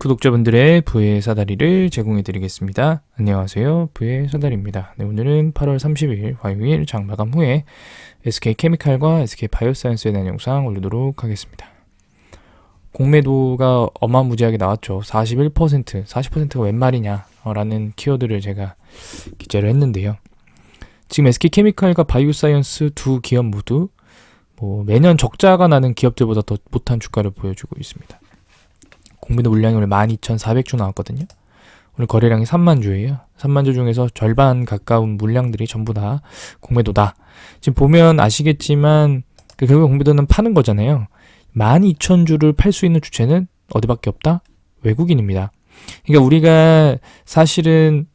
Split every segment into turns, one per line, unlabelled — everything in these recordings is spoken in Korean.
구독자분들의 부의 사다리를 제공해 드리겠습니다. 안녕하세요. 부의 사다리입니다. 네, 오늘은 8월 30일 화요일 장마감 후에 SK케미칼과 SK바이오사이언스에 대한 영상 올리도록 하겠습니다. 공매도가 어마무지하게 나왔죠. 41%, 40%가 웬 말이냐 라는 키워드를 제가 기재를 했는데요. 지금 SK케미칼과 바이오사이언스 두 기업 모두 매년 적자가 나는 기업들보다 더 못한 주가를 보여주고 있습니다. 공매도 물량이 오늘 12,400주 나왔거든요. 오늘 거래량이 3만 주예요. 3만 주 중에서 절반 가까운 물량들이 전부 다 공매도다. 지금 보면 아시겠지만 결국 공매도는 파는 거잖아요. 12,000주를 팔 수 있는 주체는 어디밖에 없다? 외국인입니다. 그러니까 우리가 사실은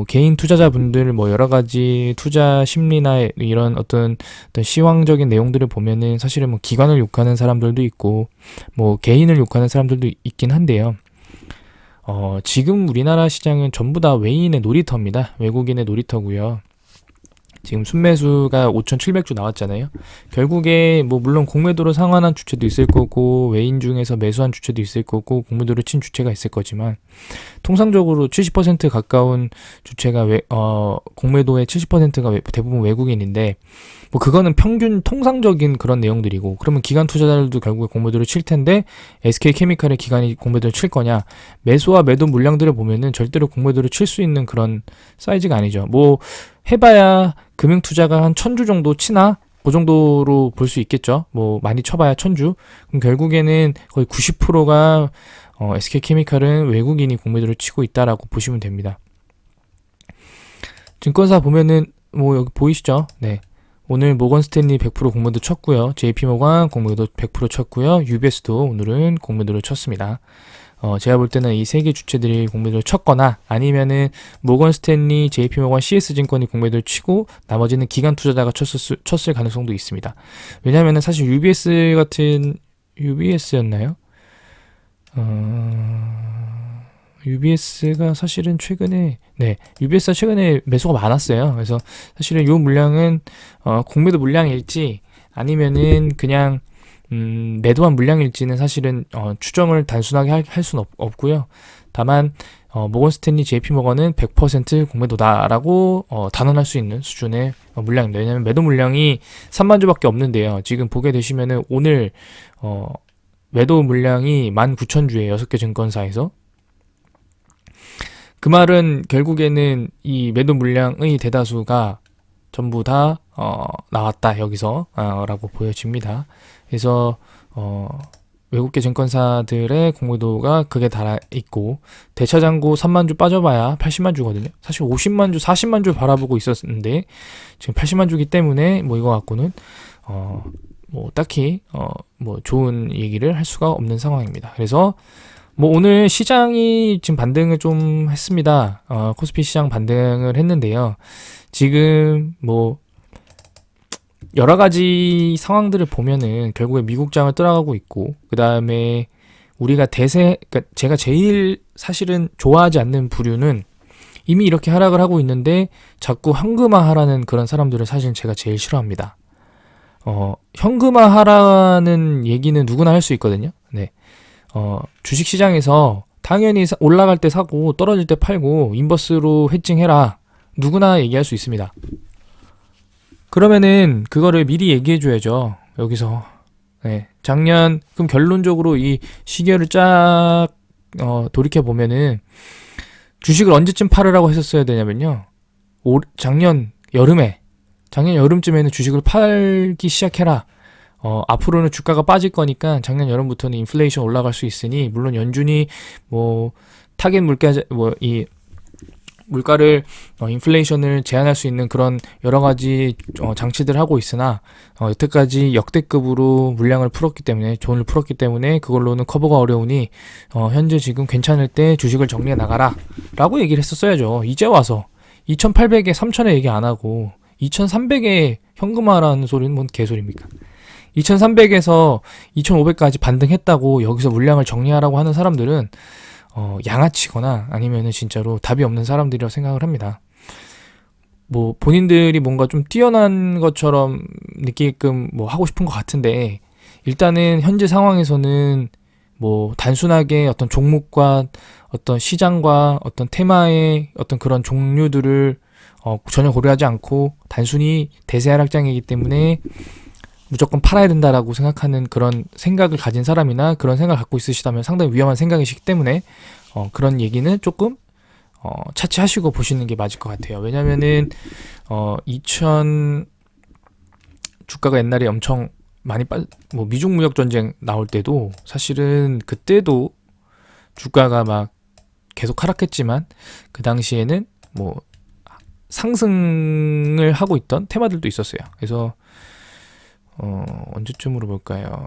개인 투자자분들 여러 가지 투자 심리나 이런 어떤 시황적인 내용들을 보면은 사실은 기관을 욕하는 사람들도 있고 개인을 욕하는 사람들도 있긴 한데요. 지금 우리나라 시장은 전부 다 외인의 놀이터입니다. 외국인의 놀이터고요. 지금 순매수가 5,700주 나왔잖아요. 결국에 물론 공매도로 상환한 주체도 있을 거고 외인 중에서 매수한 주체도 있을 거고 공매도를 친 주체가 있을 거지만 통상적으로 70% 가까운 주체가 공매도의 70%가 대부분 외국인인데 그거는 평균 통상적인 그런 내용들이고, 그러면 기관 투자자들도 결국에 공매도를 칠 텐데 SK케미칼의 기관이 공매도를 칠 거냐? 매수와 매도 물량들을 보면은 절대로 공매도를 칠 수 있는 그런 사이즈가 아니죠. 해봐야 금융투자가 한 1,000주 정도 치나? 그 정도로 볼 수 있겠죠. 많이 쳐봐야 1,000주. 그럼 결국에는 거의 90%가 SK케미칼은 외국인이 공매도를 치고 있다라고 보시면 됩니다. 증권사 보면은 여기 보이시죠? 네. 오늘 모건스탠리 100% 공매도 쳤고요. JP모건 공매도 100% 쳤고요. UBS도 오늘은 공매도를 쳤습니다. 제가 볼 때는 이 세 개 주체들이 공매도를 쳤거나 아니면은 모건스탠리, JP모건, CS증권이 공매도를 치고 나머지는 기관 투자자가 쳤을 가능성도 있습니다. 왜냐면은 사실 UBS였나요? UBS가 사실은 UBS가 최근에 매수가 많았어요. 그래서 사실은 이 물량은 공매도 물량일지 아니면은 그냥 매도한 물량일지는 사실은 추정을 단순하게 할 수는 없고요. 다만 모건스탠리, JP모건은 100% 공매도다라고 단언할 수 있는 수준의 물량입니다. 왜냐하면 매도 물량이 3만 주밖에 없는데요. 지금 보게 되시면은 오늘 매도 물량이 19,000주예요. 6개 증권사에서. 그 말은 결국에는 이 매도 물량의 대다수가 전부 다 나왔다 여기서 라고 보여집니다. 그래서 외국계 증권사들의 공매도가 극에 달아 있고, 대차장고 3만 주 빠져봐야 80만 주거든요. 사실 50만 주, 40만 주 바라보고 있었는데 지금 80만 주기 때문에 이거 갖고는 딱히 좋은 얘기를 할 수가 없는 상황입니다. 그래서 오늘 시장이 지금 반등을 좀 했습니다. 코스피 시장 반등을 했는데요. 지금 여러 가지 상황들을 보면은 결국에 미국장을 따라가고 있고, 그 다음에 우리가 그러니까 제가 제일 사실은 좋아하지 않는 부류는 이미 이렇게 하락을 하고 있는데 자꾸 현금화하라는 그런 사람들을 사실 제가 제일 싫어합니다. 현금화하라는 얘기는 누구나 할 수 있거든요. 네. 주식시장에서 당연히 올라갈 때 사고 떨어질 때 팔고 인버스로 헤징해라. 누구나 얘기할 수 있습니다. 그러면은 그거를 미리 얘기해줘야죠. 여기서. 네. 그럼 결론적으로 이 시계를 쫙 돌이켜보면은 주식을 언제쯤 팔으라고 했었어야 되냐면요. 작년 여름쯤에는 주식을 팔기 시작해라. 앞으로는 주가가 빠질 거니까 작년 여름부터는 인플레이션 올라갈 수 있으니, 물론 연준이 타겟 물가를 인플레이션을 제한할 수 있는 그런 여러 가지 장치들 하고 있으나 여태까지 역대급으로 물량을 풀었기 때문에, 돈을 풀었기 때문에 그걸로는 커버가 어려우니 현재 지금 괜찮을 때 주식을 정리해 나가라 라고 얘기를 했었어야죠. 이제 와서 2,800에 3,000에 얘기 안 하고 2,300에 현금화라는 소리는 뭔 개소리입니까? 2,300에서 2,500까지 반등했다고 여기서 물량을 정리하라고 하는 사람들은 양아치거나 아니면은 진짜로 답이 없는 사람들이라고 생각을 합니다. 본인들이 뭔가 좀 뛰어난 것처럼 느끼게끔 하고 싶은 것 같은데, 일단은 현재 상황에서는 뭐 단순하게 어떤 종목과 어떤 시장과 어떤 테마의 어떤 그런 종류들을 전혀 고려하지 않고 단순히 대세 하락장이기 때문에 무조건 팔아야 된다라고 생각하는 그런 생각을 가진 사람이나 그런 생각을 갖고 있으시다면 상당히 위험한 생각이시기 때문에 그런 얘기는 조금 차치하시고 보시는 게 맞을 것 같아요. 왜냐면은 2000 주가가 옛날에 엄청 많이 뭐 미중 무역 전쟁 나올 때도 사실은 그때도 주가가 막 계속 하락했지만 그 당시에는 뭐 상승을 하고 있던 테마들도 있었어요. 그래서 언제쯤으로 볼까요?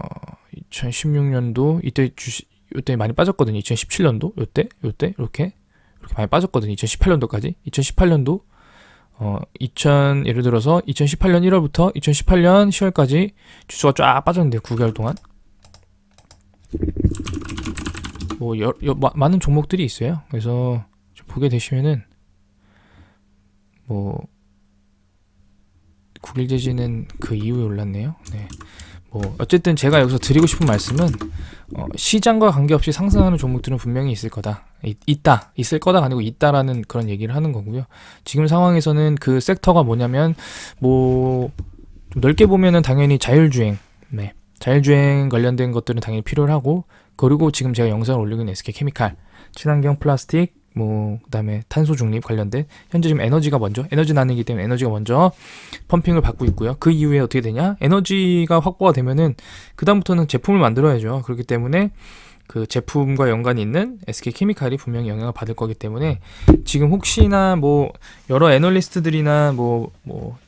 2016년도 이때 많이 빠졌거든요. 2017년도 요때 이렇게 많이 빠졌거든요. 2018년도까지. 2018년도 예를 들어서 2018년 1월부터 2018년 10월까지 주수가 쫙 빠졌는데 9개월 동안 뭐 많은 종목들이 있어요. 그래서 보게 되시면은 뭐 9일 재지는 그 이후에 올랐네요. 네. 뭐 어쨌든 제가 여기서 드리고 싶은 말씀은 시장과 관계없이 상승하는 종목들은 분명히 있을 거다. 있을 거다가 아니고 있다라는 그런 얘기를 하는 거고요. 지금 상황에서는 그 섹터가 뭐냐면 뭐 좀 넓게 보면은 당연히 자율주행, 네. 자율주행 관련된 것들은 당연히 필요하고, 그리고 지금 제가 영상을 올리고 있는 SK케미칼, 친환경 플라스틱, 뭐 그다음에 탄소 중립 관련된 현재 지금 에너지 나는이기 때문에 에너지가 먼저 펌핑을 받고 있고요. 그 이후에 어떻게 되냐? 에너지가 확보가 되면은 그 다음부터는 제품을 만들어야죠. 그렇기 때문에 그 제품과 연관이 있는 SK케미칼이 분명히 영향을 받을 거기 때문에 지금 혹시나 뭐 여러 애널리스트들이나 뭐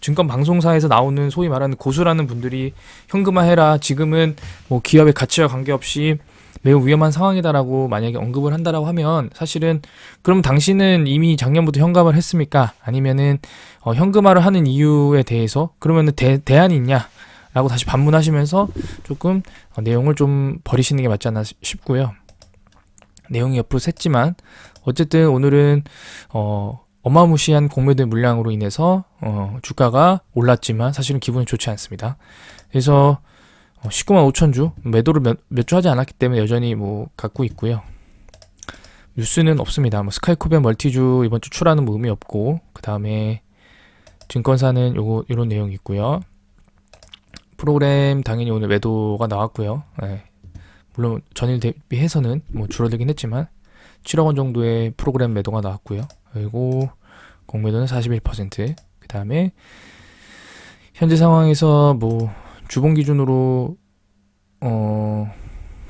증권 방송사에서 나오는 소위 말하는 고수라는 분들이 현금화해라, 지금은 뭐 기업의 가치와 관계없이 매우 위험한 상황이다라고 만약에 언급을 한다라고 하면, 사실은 그럼 당신은 이미 작년부터 현금화를 했습니까? 아니면은 현금화를 하는 이유에 대해서 그러면은 대안이 있냐? 라고 다시 반문하시면서 조금 내용을 좀 버리시는 게 맞지 않나 싶고요. 내용이 옆으로 샜지만 어쨌든 오늘은 어마무시한 공매도의 물량으로 인해서 주가가 올랐지만 사실은 기분이 좋지 않습니다. 그래서 19만 5천 주 매도를 몇 주 하지 않았기 때문에 여전히 뭐 갖고 있고요. 뉴스는 없습니다. 뭐 스카이코벤 멀티주 이번 주 출하는 뭐 의미 없고, 그 다음에 증권사는 요런 내용이 있고요. 프로그램 당연히 오늘 매도가 나왔고요. 네. 물론 전일 대비해서는 뭐 줄어들긴 했지만 7억 원 정도의 프로그램 매도가 나왔고요. 그리고 공매도는 41%. 그 다음에 현재 상황에서 뭐 주봉 기준으로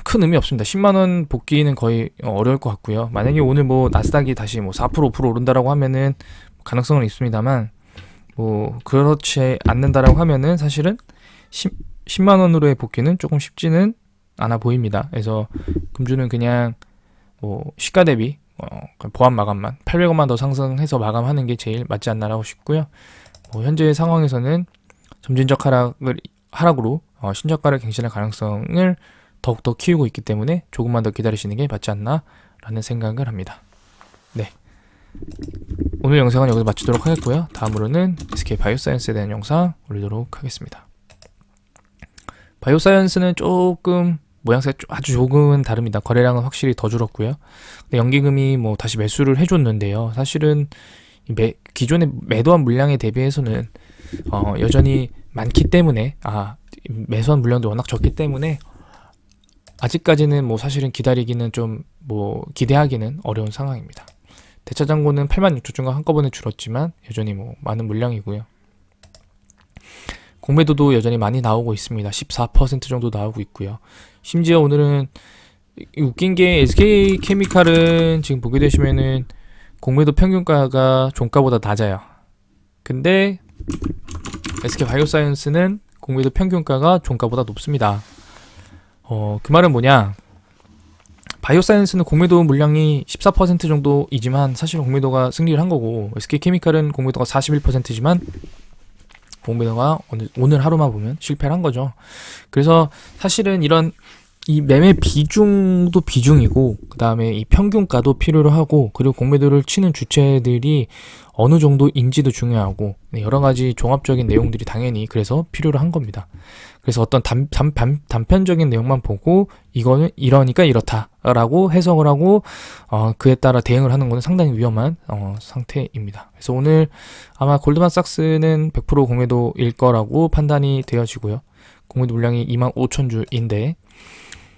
큰 의미 없습니다. 10만원 복귀는 거의 어려울 것 같고요. 만약에 오늘 뭐 나스닥이 다시 뭐 4% 5% 오른다라고 하면은 가능성은 있습니다만, 뭐 그렇지 않는다라고 하면은 사실은 10만원으로의 복귀는 조금 쉽지는 않아 보입니다. 그래서 금주는 그냥 뭐 시가 대비 보합 마감만 800원만 더 상승해서 마감하는 게 제일 맞지 않나라고 싶고요. 뭐 현재 상황에서는 점진적 하락으로 신저가를 갱신할 가능성을 더욱더 키우고 있기 때문에 조금만 더 기다리시는 게 맞지 않나라는 생각을 합니다. 네, 오늘 영상은 여기서 마치도록 하겠고요. 다음으로는 SK 바이오사이언스에 대한 영상 올리도록 하겠습니다. 바이오사이언스는 조금 모양새가 아주 조금은 다릅니다. 거래량은 확실히 더 줄었고요. 근데 연기금이 뭐 다시 매수를 해줬는데요. 사실은 기존에 매도한 물량에 대비해서는 여전히 많기 때문에, 매수한 물량도 워낙 적기 때문에 아직까지는 뭐 사실은 기다리기는 좀 뭐 기대하기는 어려운 상황입니다. 대차장고는 86,000주가 한꺼번에 줄었지만 여전히 뭐 많은 물량이고요. 공매도도 여전히 많이 나오고 있습니다. 14% 정도 나오고 있고요. 심지어 오늘은 웃긴 게 SK케미칼은 지금 보게 되시면은 공매도 평균가가 종가보다 낮아요. 근데 SK바이오사이언스는 공매도 평균가가 종가보다 높습니다. 그 말은 뭐냐? 바이오사이언스는 공매도 물량이 14% 정도이지만 사실 공매도가 승리를 한 거고, SK케미칼은 공매도가 41%지만 공매도가 오늘 하루만 보면 실패를 한 거죠. 그래서 사실은 이런 이 매매 비중도 비중이고 그 다음에 이 평균가도 필요로 하고 그리고 공매도를 치는 주체들이 어느 정도인지도 중요하고 여러 가지 종합적인 내용들이 당연히 그래서 필요로 한 겁니다. 그래서 어떤 단편적인 내용만 보고 이거는 이러니까 이렇다라고 해석을 하고 그에 따라 대응을 하는 것은 상당히 위험한 상태입니다. 그래서 오늘 아마 골드만삭스는 100% 공매도일 거라고 판단이 되어지고요. 공매도 물량이 25,000주인데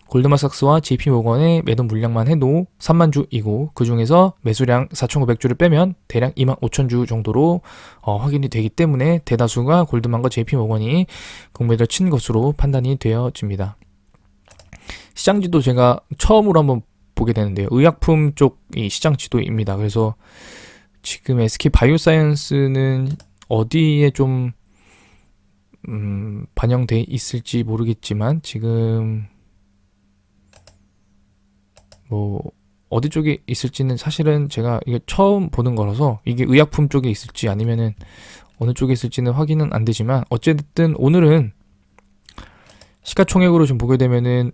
골드만삭스와 JP모건의 매도 물량만 해도 3만 주이고 그 중에서 매수량 4,900주를 빼면 대략 25,000주 정도로 확인이 되기 때문에 대다수가 골드만과 JP모건이 공매도를 친 것으로 판단이 되어집니다. 시장지도 제가 처음으로 한번 보게 되는데요. 의약품 쪽 이 시장지도입니다. 그래서 지금 SK바이오사이언스는 어디에 좀 반영돼 있을지 모르겠지만 지금 뭐 어디 쪽에 있을지는 사실은 제가 이게 처음 보는 거라서 이게 의약품 쪽에 있을지 아니면은 어느 쪽에 있을지는 확인은 안 되지만 어쨌든 오늘은 시가총액으로 좀 보게 되면은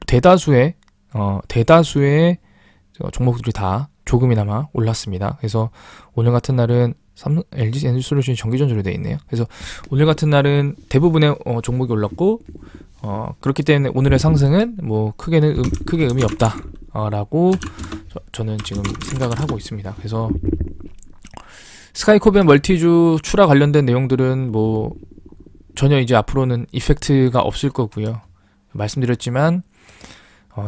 대다수의 종목들이 다 조금이나마 올랐습니다. 그래서 오늘 같은 날은 LG 에너지솔루션이 전기전자로 되어 있네요. 그래서 오늘 같은 날은 대부분의 종목이 올랐고 그렇기 때문에 오늘의 상승은 뭐 크게 의미 없다라고 저는 지금 생각을 하고 있습니다. 그래서 스카이코벤 멀티주 출하 관련된 내용들은 뭐 전혀 이제 앞으로는 이펙트가 없을 거고요. 말씀드렸지만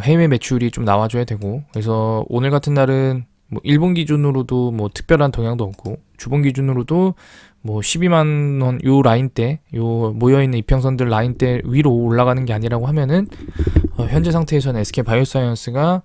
해외 매출이 좀 나와줘야 되고 그래서 오늘 같은 날은 뭐 일본 기준으로도 뭐 특별한 동향도 없고 주봉 기준으로도 뭐 12만 원 요 라인대 요 모여있는 이평선들 라인대 위로 올라가는 게 아니라고 하면은 현재 상태에서는 SK바이오사이언스가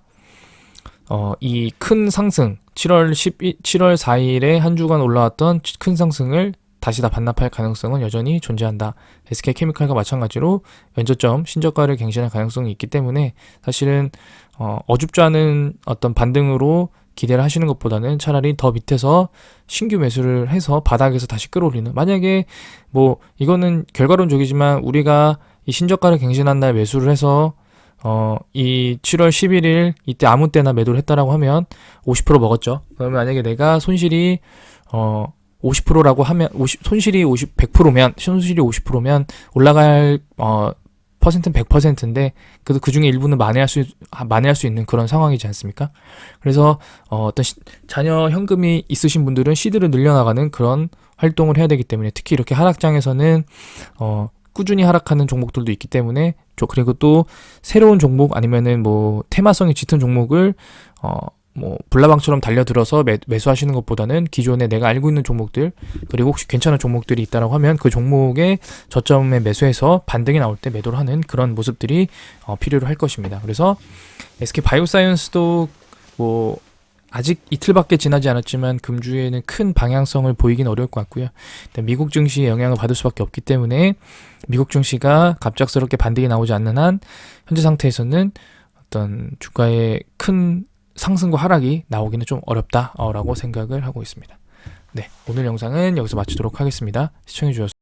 이 큰 상승 7월 4일에 한 주간 올라왔던 큰 상승을 다시 다 반납할 가능성은 여전히 존재한다. SK케미칼과 마찬가지로 연저점 신저가를 갱신할 가능성이 있기 때문에 사실은 어줍지 않은 어떤 반등으로 기대를 하시는 것보다는 차라리 더 밑에서 신규 매수를 해서 바닥에서 다시 끌어올리는, 만약에 뭐 이거는 결과론적이지만 우리가 이 신저가를 갱신한 날 매수를 해서 이 7월 11일 이때 아무 때나 매도를 했다라고 하면 50% 먹었죠. 그러면 만약에 내가 손실이 50%라고 하면 손실이 100%면 손실이 50%면 올라갈 퍼센트는 100%인데 그 중에 일부는 만회할 수 있는 그런 상황이지 않습니까? 그래서 어떤 자녀 현금이 있으신 분들은 시드를 늘려나가는 그런 활동을 해야 되기 때문에, 특히 이렇게 하락장에서는 꾸준히 하락하는 종목들도 있기 때문에, 그리고 또 새로운 종목 아니면은 뭐 테마성이 짙은 종목을 뭐 불나방처럼 달려들어서 매수하시는 것보다는 기존에 내가 알고 있는 종목들, 그리고 혹시 괜찮은 종목들이 있다라고 하면 그 종목에 저점에 매수해서 반등이 나올 때 매도를 하는 그런 모습들이 필요로 할 것입니다. 그래서 SK바이오사이언스도 뭐 아직 이틀밖에 지나지 않았지만 금주에는 큰 방향성을 보이긴 어려울 것 같고요. 일단 미국 증시에 영향을 받을 수밖에 없기 때문에 미국 증시가 갑작스럽게 반등이 나오지 않는 한 현재 상태에서는 어떤 주가의 큰 상승과 하락이 나오기는 좀 어렵다라고 생각을 하고 있습니다. 네, 오늘 영상은 여기서 마치도록 하겠습니다. 시청해주셔서